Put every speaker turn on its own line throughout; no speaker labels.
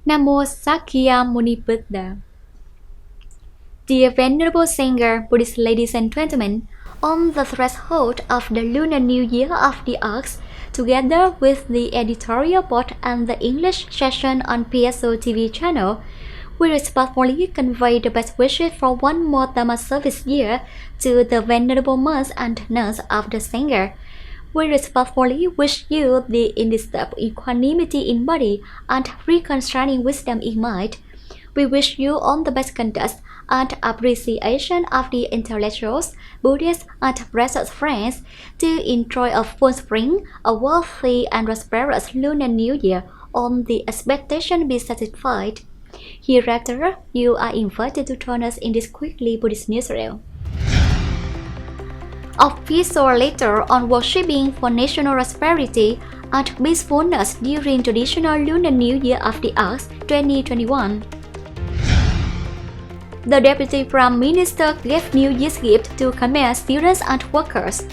Namo Sakyamuni Buddha. Dear Venerable Sangha, Buddhist ladies and gentlemen, on the threshold of the Lunar New Year of the Ox, together with the editorial board and the English session on psotv channel, we respectfully convey the best wishes for one more Dhamma service year to the Venerable monks and nuns of the Sangha. We respectfully wish you the undisturbed equanimity in body and reconciling wisdom in mind. We wish you all the best conduct and appreciation of the intellectuals, Buddhists, and precious friends to enjoy a full spring, a wealthy and prosperous Lunar New Year, on the expectation be satisfied. Hereafter, you are invited to join us in this quickly Buddhist newsreel. Official letter on worshipping for national prosperity and peacefulness during traditional Lunar New Year of the Ox 2021. The Deputy Prime Minister gave New Year's gift to Khmer students and workers.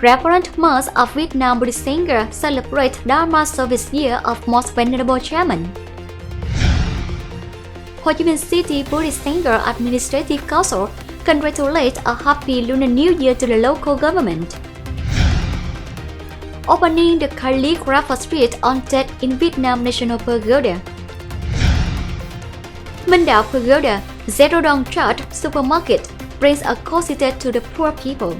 Reverend monks of Vietnam Buddhist Sangha celebrate Dharma service year of Most Venerable Chairman. Ho Chi Minh City Buddhist Sangha Administrative Council congratulate a happy Lunar New Year to the local government. Opening the Calligrapher Street on Tet in Vietnam National Pagoda. Minh Đạo Pagoda, Zero Dawn Church Supermarket brings a COSY to the poor people.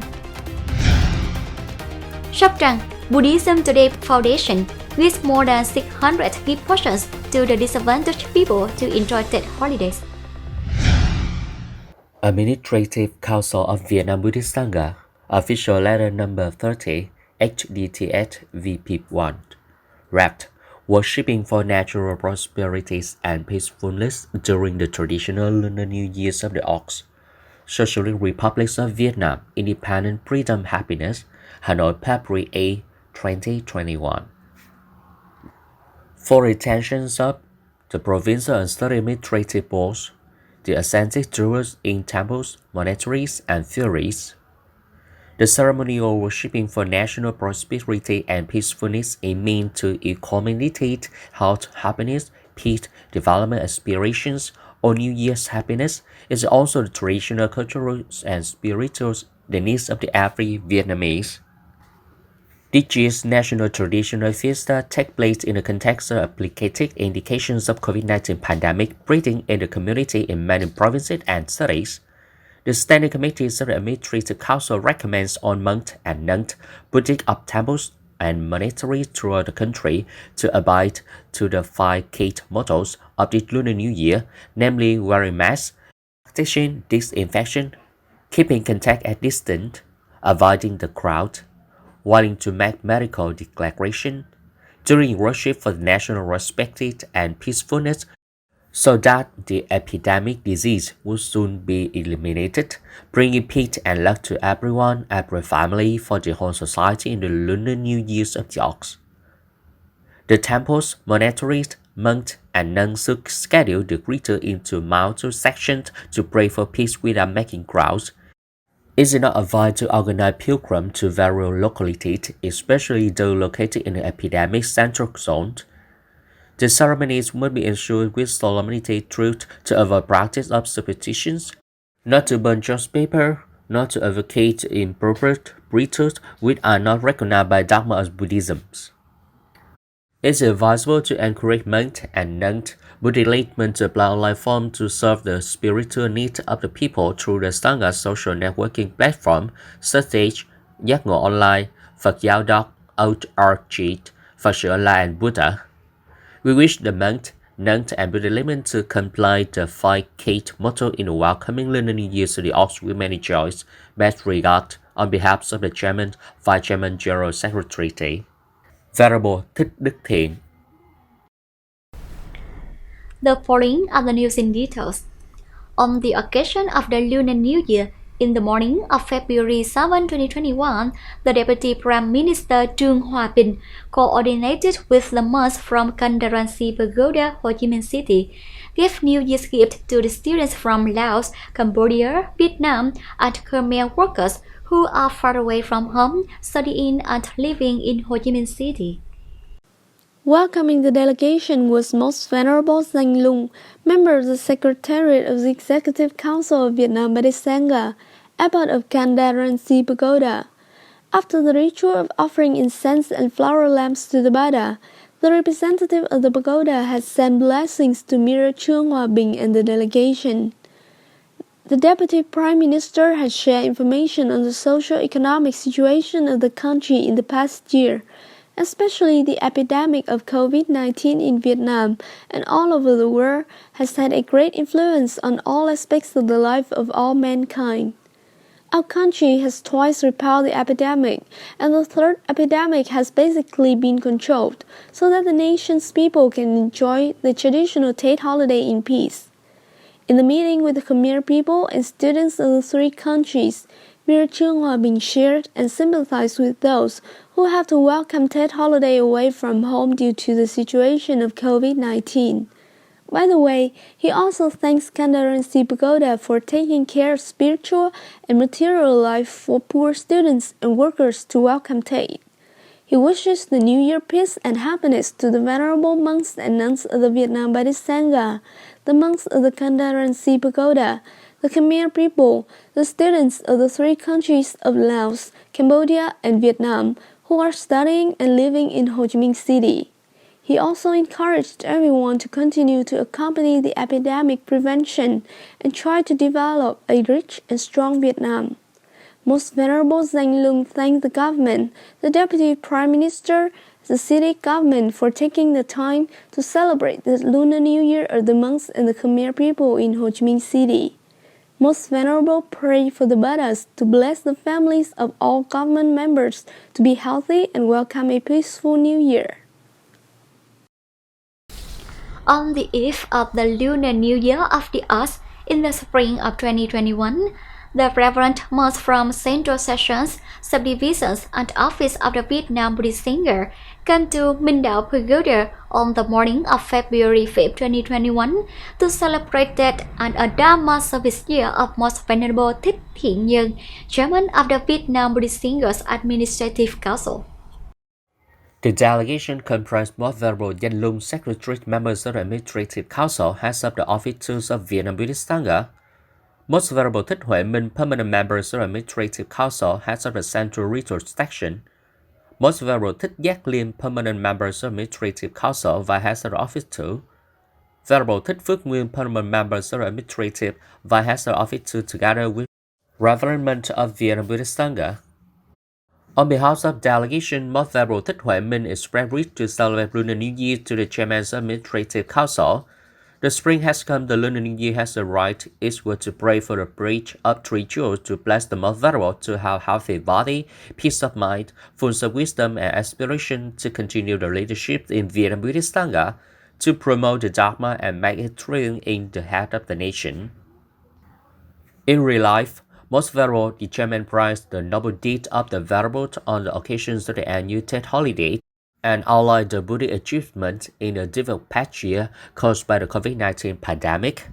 TRṳNG Buddhism Today Foundation gives more than 600 gift portions to the disadvantaged people to enjoy Tet holidays.
Administrative Council of Vietnam Buddhist Sangha, official letter number 30, HDTS VP1, wrapped worshipping for natural prosperities and peacefulness during the traditional Lunar New Years of the Ox. Socialist Republic of Vietnam, Independent Freedom Happiness, Hanoi, February 8, 2021. For retentions of the provincial and state administrative boards, the ascetic jewels in temples, monasteries, and theories. The ceremonial worshipping for national prosperity and peacefulness is meant to communicate health, happiness, peace, development aspirations, or New Year's happiness. Is also the traditional, cultural, and spiritual the needs of the every Vietnamese. This year's National Traditional Fiesta takes place in the context of applicative indications of COVID-19 pandemic spreading in the community in many provinces and cities. The Standing Committee of the Administrative Council recommends all monks and nuns, Buddhists of temples and monasteries throughout the country to abide to the 5 key mottos of the Lunar New Year, namely wearing masks, practicing disinfection, keeping contact at distance, avoiding the crowd, wanting to make medical declaration during worship for the national prosperity and peacefulness, so that the epidemic disease will soon be eliminated, bringing peace and luck to everyone, every family, for the whole society in the Lunar New Years of the Ox. The temples, monasteries, monks, and nuns should schedule the ritual into multiple sections to pray for peace without making crowds. It is not advised to organize pilgrims to various localities, especially those located in the epidemic central zone. The ceremonies must be ensured with solemnity truth to avoid practice of superstitions, not to burn just paper, not to advocate improper rituals which are not recognized by Dharma as Buddhism. It is advisable to encourage monks and nuns, Buddhist laymen to apply online forms to serve the spiritual needs of the people through the Sangha social networking platform such as Giác Ngộ Online, Phật Giáo .org, Phật sự Online, and Buddha. We wish the monks, nuns, and Buddhist laymen to comply the 5 key motto in the welcoming Lunar New Year to the Ox with many joys. Best regards on behalf of the Chairman, Vice Chairman, General Secretary. Venerable Thích Đức Thiện.
The following are the news in details. On the occasion of the Lunar New Year, in the morning of February 7, 2021, the Deputy Prime Minister Trương Hòa Bình coordinated with the monks from Kandaransi Pagoda, Ho Chi Minh City, gave New Year's gift to the students from Laos, Cambodia, Vietnam, and Khmer workers who are far away from home, studying and living in Ho Chi Minh City.
Welcoming the delegation was Most Venerable Danh Lung, member of the Secretariat of the Executive Council of Vietnam Buddhist Sangha, Abbot of Kandaransi Pagoda. After the ritual of offering incense and flower lamps to the Buddha, the representative of the pagoda has sent blessings to Mirror Chuang Hòa Bình and the delegation. The Deputy Prime Minister has shared information on the socio-economic situation of the country in the past year, especially the epidemic of COVID-19 in Vietnam and all over the world has had a great influence on all aspects of the life of all mankind. Our country has twice repelled the epidemic, and the third epidemic has basically been controlled, so that the nation's people can enjoy the traditional Tet holiday in peace. In the meeting with the Khmer people and students of the three countries, Mirror Chuang Hòa Bình shared and sympathized with those who have to welcome Tet holiday away from home due to the situation of COVID-19. By the way, he also thanks Kandaransi Pagoda for taking care of spiritual and material life for poor students and workers to welcome Tet. He wishes the New Year peace and happiness to the venerable monks and nuns of the Vietnam Buddhist Sangha, the monks of the Kandaransi Pagoda, the Khmer people, the students of the three countries of Laos, Cambodia, and Vietnam who are studying and living in Ho Chi Minh City. He also encouraged everyone to continue to accompany the epidemic prevention and try to develop a rich and strong Vietnam. Most Venerable Danh Lung thanked the government, the Deputy Prime Minister, the city government for taking the time to celebrate the Lunar New Year of the monks and the Khmer people in Ho Chi Minh City. Most Venerable prayed for the Buddhas to bless the families of all government members to be healthy and welcome a peaceful New Year.
On the eve of the Lunar New Year of the Earth in the spring of 2021, the Reverend monks from Central Sessions, Subdivisions, and Office of the Vietnam Buddhist Sangha came to MINH Pagoda on the morning of February 5, 2021 to celebrate that and a Dharma service year of Most Venerable Thích Thiện Nhân, Chairman of the Vietnam Buddhist Sangha's Administrative Council.
The delegation comprised Most Venerable Danh Lung, Secretary, members of the Administrative Council, heads of the officers of Vietnam Buddhist Sangha, Most Venerable Thích Huệ Minh, permanent members of the Administrative Council, heads of the Central Resource Section, Most Venerable Thích Giác Liên, permanent members of the Administrative Council, vice heads of the office too, Venerable Thích Phước Nguyên, permanent members of the Administrative, vice heads of the office too, together with Reverend of Vietnam Buddhist Sangha. On behalf of the delegation, Most Venerable Thích Huệ Minh expressed wish to celebrate Lunar New Year to the Chairman of the Administrative Council. The spring has come, the Lunar New Year has arrived. Each were to pray for the bridge of three jewels to bless the Most Venerable to have healthy body, peace of mind, full of wisdom and aspiration to continue the leadership in Vietnam Buddhist Sangha, to promote the Dharma and make it triumph in the head of the nation. In real life, Most Venerable, the Chairman, prized the noble deed of the Venerable on the occasions of the annual Tet holiday and outlined the Buddhist achievement in a difficult past year caused by the COVID-19 pandemic.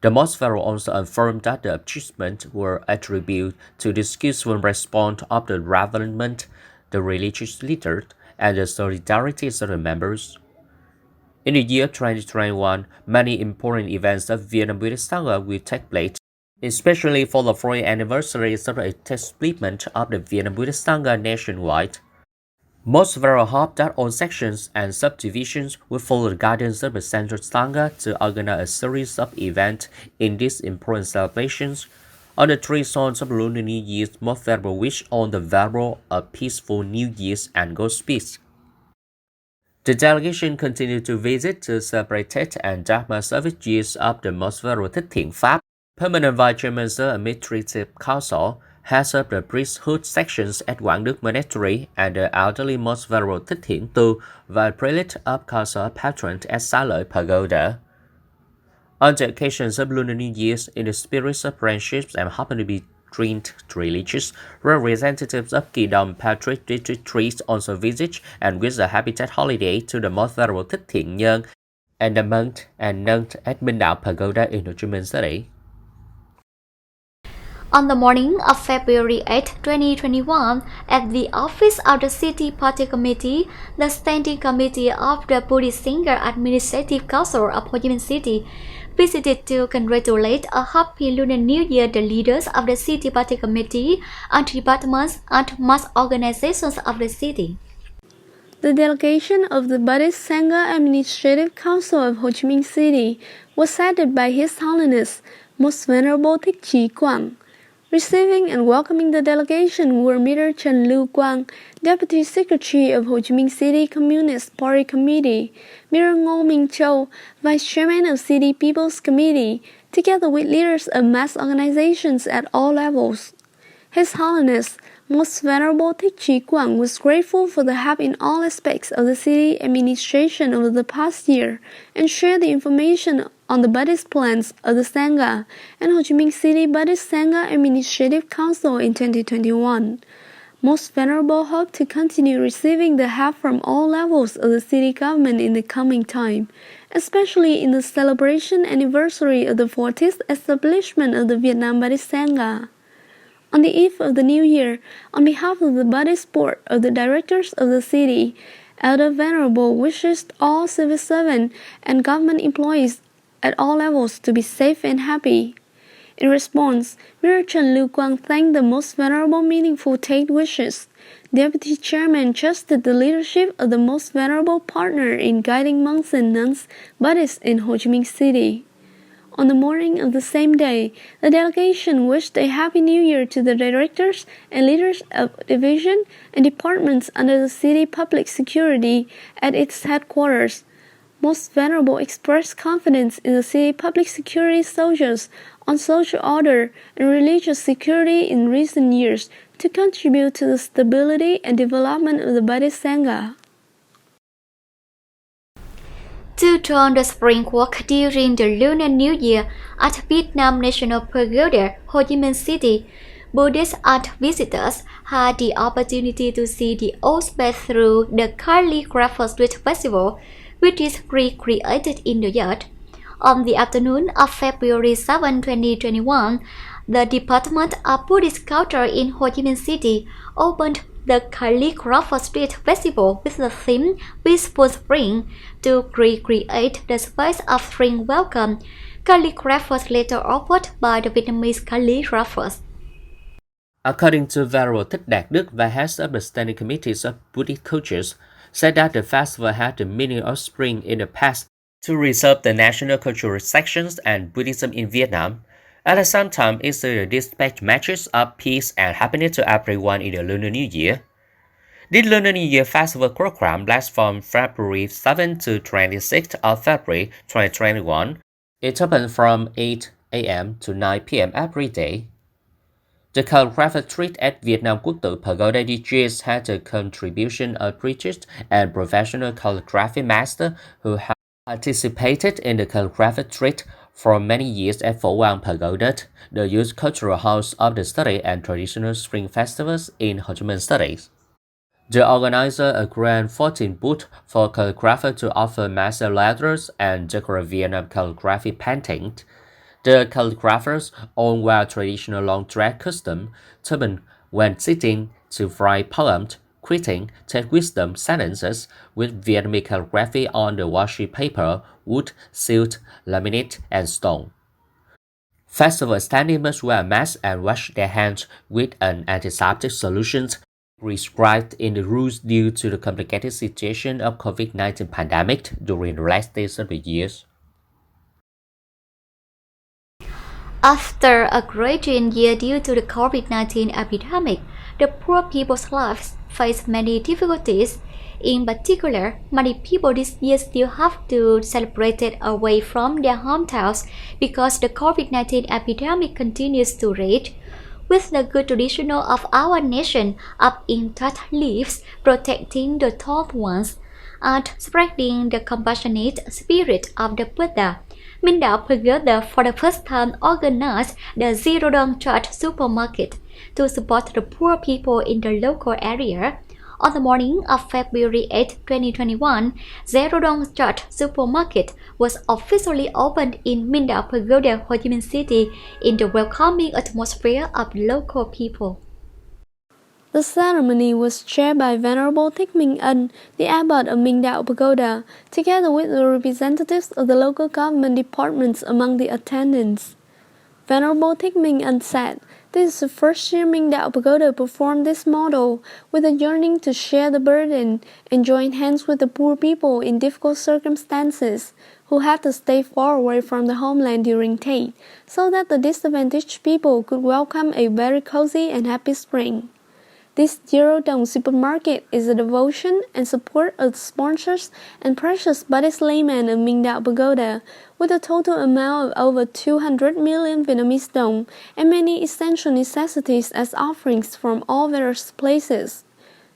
The Most Venerable also affirmed that the achievements were attributed to the skillful response of the Reverend, the religious leaders, and the solidarity of the members. In the year 2021, many important events of Vietnam Buddhist Sangha will take place, especially for the 4th anniversary of the establishment of the Vietnam Buddhist Sangha nationwide. Most Venerable hope that all sections and subdivisions will follow the guidance of the Central Sangha to organize a series of events in these important celebrations. On the 3 songs of Lunar New Year, Most Venerable wish all the Venerable a peaceful New Year and Godspeed. The delegation continued to visit to celebrate Tet and Dharma service years of the Most Venerable Thích Thiện Pháp, permanent vice chairman of the Administrative Council, heads of the priesthood sections at Quảng Đức Monastery, and the elderly Most Venerable Thích Thiện Tu, vice prelate of Council Patron at Xá Lợi Pagoda. On the occasions of Lunar New Year's, in the spirit of friendship and harmony between religious, representatives of Kỳ Đồng Patrick District Trees also visit and wish a happy Tet holiday to the Most Venerable Thích Thiện Nhân and the monks and nuns at MINH Pagoda in Ho Chi Minh City.
On the morning of February 8, 2021, at the office of the City Party Committee, the Standing Committee of the Buddhist Sangha Administrative Council of Ho Chi Minh City visited to congratulate a happy Lunar New Year the leaders of the City Party Committee and departments and mass organizations of the city.
The delegation of the Buddhist Sangha Administrative Council of Ho Chi Minh City was headed by His Holiness Most Venerable Thích Trí Quảng. Receiving and welcoming the delegation were Mr. Trần Lưu Quang, Deputy Secretary of Ho Chi Minh City Communist Party Committee, Mr. Ngô Minh Châu, Vice Chairman of City People's Committee, together with leaders of mass organizations at all levels. His Holiness Most Venerable Thích Trí Quảng was grateful for the help in all aspects of the city administration over the past year and shared the information on the Buddhist plans of the Sangha and Ho Chi Minh City Buddhist Sangha Administrative Council in 2021. Most Venerable hoped to continue receiving the help from all levels of the city government in the coming time, especially in the celebration anniversary of the 40th establishment of the Vietnam Buddhist Sangha. On the eve of the New Year, on behalf of the Buddhist Board of the Directors of the city, Elder Venerable wishes all civil servants and government employees at all levels to be safe and happy. In response, Mr. Trần Lưu Quang thanked the Most Venerable meaningful take wishes. Deputy Chairman trusted the leadership of the Most Venerable partner in guiding monks and nuns Buddhists in Ho Chi Minh City. On the morning of the same day, the delegation wished a Happy New Year to the directors and leaders of division and departments under the City Public Security at its headquarters. Most Venerable expressed confidence in the City Public Security soldiers on social order and religious security in recent years to contribute to the stability and development of the Buddhist Sangha.
To join the spring walk during the Lunar New Year at Vietnam National Pagoda, Ho Chi Minh City, Buddhist art visitors had the opportunity to see the old space through the Calligrapher Street Festival, which is recreated in the yard. On the afternoon of February 7, 2021, the Department of Buddhist Culture in Ho Chi Minh City opened the Calligrapher Street Festival with the theme Peaceful Spring to recreate the space of spring welcome. Calligraphers later offered by the Vietnamese calligraphers.
According to Venerable Thích Đạt Đức, the heads of the Standing Committees of Buddhist Cultures, said that the festival had the meaning of spring in the past to reserve the national cultural sections and Buddhism in Vietnam. At the same time, it's a dispatch messages of peace and happiness to everyone in the Lunar New Year. This Lunar New Year festival program lasts from February 7 to 26th of February 2021. It opens from 8 a.m. to 9 p.m. every day. The Calligrapher Street at Vietnam Quốc Tự Pagoda DJs had a contribution of preachers and professional calligraphy masters who have participated in the Calligrapher Street for many years at Phổ Quang Pagoda, the youth cultural house of the study and traditional spring festivals in Ho Chi Minh City. The organizer agreed 14 booths for calligraphers to offer master letters and decorate Vietnam calligraphy painting. The calligraphers all wear traditional long dress costume, turban when sitting to write poems, greeting, take wisdom sentences with Vietnamese calligraphy on the washi paper, wood, silk, laminate, and stone. Festival attendees must wear masks and wash their hands with an antiseptic solution prescribed in the rules due to the complicated situation of COVID-19 pandemic during the last days of the year.
After a gradual year due to the COVID-19 epidemic, the poor people's lives face many difficulties. In particular, many people this year still have to celebrate it away from their hometowns because the COVID-19 epidemic continues to rage. With the good tradition of our nation of intact lives, protecting the taught ones, and spreading the compassionate spirit of the Buddha, MINH Pagoda for the first time organized the Zero Dawn Church Supermarket to support the poor people in the local area. On the morning of February 8, 2021, Zerudong Church Supermarket was officially opened in MINH Pagoda, Ho Chi Minh City, in the welcoming atmosphere of local people.
The ceremony was chaired by Venerable Thích Minh Ân, the abbot of MINH Pagoda, together with the representatives of the local government departments among the attendants. Venerable Thích Minh Ân said, "This is the first year MINH Pagoda performed this model, with a yearning to share the burden and join hands with the poor people in difficult circumstances, who had to stay far away from the homeland during Tet, so that the disadvantaged people could welcome a very cozy and happy spring. This Zerudong Supermarket is a devotion and support of the sponsors and precious Buddhist laymen of MINH Pagoda, with a total amount of over 200 million Vietnamese dong and many essential necessities as offerings from all various places.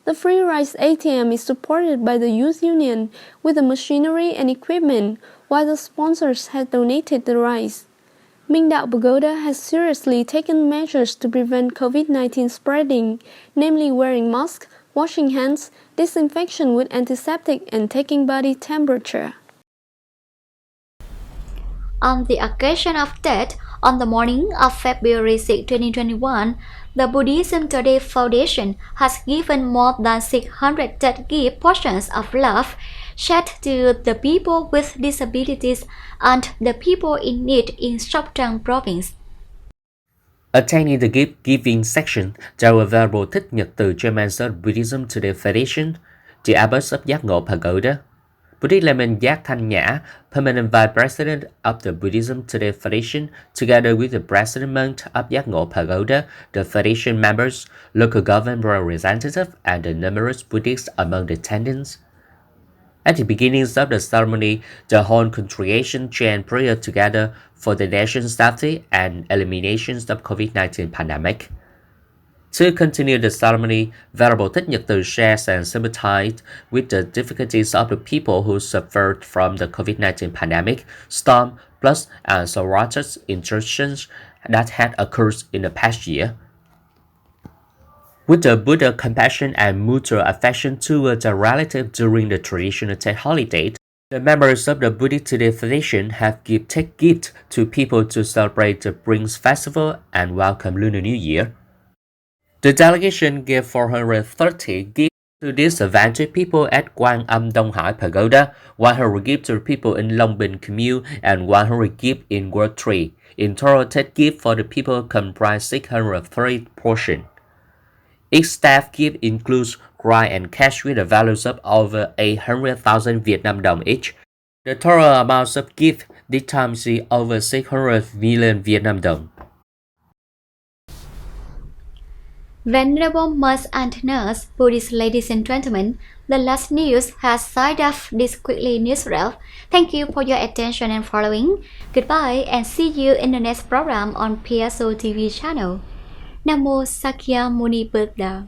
The free rice ATM is supported by the Youth Union with the machinery and equipment, while the sponsors had donated the rice. MINH Pagoda has seriously taken measures to prevent COVID-19 spreading, namely wearing masks, washing hands, disinfection with antiseptic, and taking body temperature."
On the occasion of Tet, on the morning of February 6, 2021, the Buddhism Today Foundation has given more than 600 Tet gift portions of love shared to the people with disabilities and the people in need in TRấNG province.
Attending the gift-giving section, there were Venerable Thích Nhật Từ, Chairman of Buddhism Today Foundation, the Abbot of Giác Ngộ Pagoda, Buddhist layman Giác Thanh Nhã, Permanent Vice President of the Buddhism Today Foundation, together with the President Monk of Giác Ngộ Pagoda, the Foundation members, local government representatives, and the numerous Buddhists among the attendants. At the beginnings of the ceremony, the whole congregation chant prayer together for the nation's safety and elimination of COVID-19 pandemic. To continue the ceremony, Venerable Thích Nhật Từ shares and sympathized with the difficulties of the people who suffered from the COVID-19 pandemic, storm, floods, and sororities interruptions that had occurred in the past year. With the Buddha compassion and mutual affection towards a relative during the traditional Tet holiday, the members of the Buddhist Today Foundation have taken gifts to people to celebrate the Spring Festival and welcome Lunar New Year. The delegation gave 430 gifts to disadvantaged people at Quan Âm Đông Hải Pagoda, 100 gifts to people in Long Bình Commune, and 100 gifts in World Tree. In total, Tet gifts for the people comprise 630 portions. Each staff gift includes grant and cash with the values of over 800,000 Vietnam dong each. The total amount of gift this time is over 600 million Vietnam dong.
Venerable monks and nuns, Buddhist ladies and gentlemen, the last news has signed off this quickly newsreel. Thank you for your attention and following. Goodbye and see you in the next program on PSOTV channel. Nam Mô Sakya Muni Buddha.